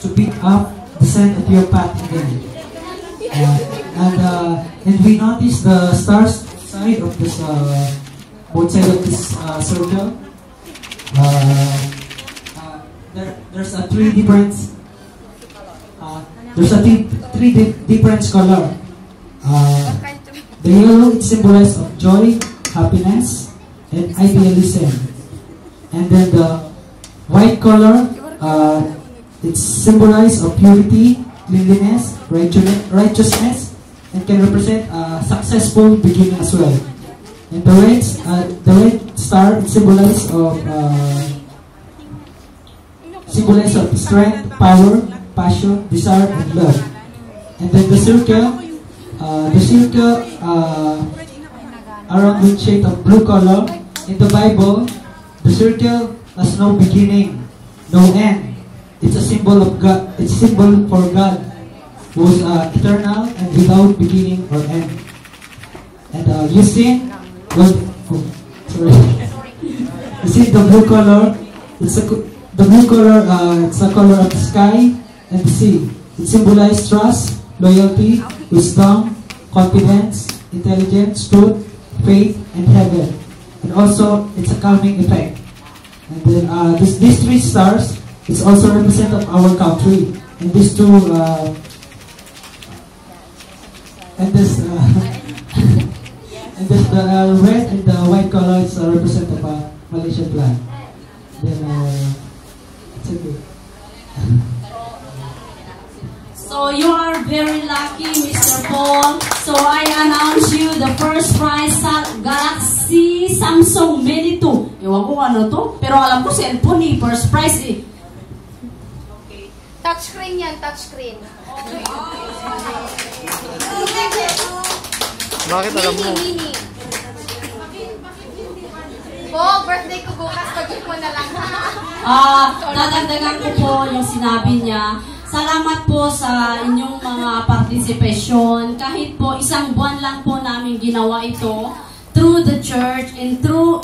to pick up the scent of your path again. And we notice the stars side of this, both sides of this circle. There's a three different color. The yellow, it symbolizes of joy, happiness, and idealism. And then the white color, it symbolizes of purity, cleanliness, righteousness, and can represent a successful beginning as well. And the red star, it symbolizes of strength, power, passion, desire, and love. And then the circle around with shade of blue color. In the Bible, the circle has no beginning, no end. It's a symbol of God. It's a symbol for God, who is eternal and without beginning or end. And you see, you see the blue color. It's a color of the sky and the sea. It symbolizes trust, loyalty, wisdom, confidence, intelligence, truth, faith, and heaven. And also, it's a calming effect. And then these three stars, it's also represent of our country. And these two, the red and the white color is represent of a Malaysian flag. Then it's okay. So you are very lucky, Mr. Paul. So I announce you the first prize sa Galaxy Samsung Mini 2. Ewan ko ano to, pero alam ko cellphone eh, first prize eh. Okay. Touchscreen yan, touchscreen. Bakit alam mo? Mini. Paul, birthday ko bukas, pag-gift mo na lang. Dadagdagan ko po yung sinabi niya. Salamat po sa inyong mga participation. Kahit po isang buwan lang po namin ginawa ito through the church and through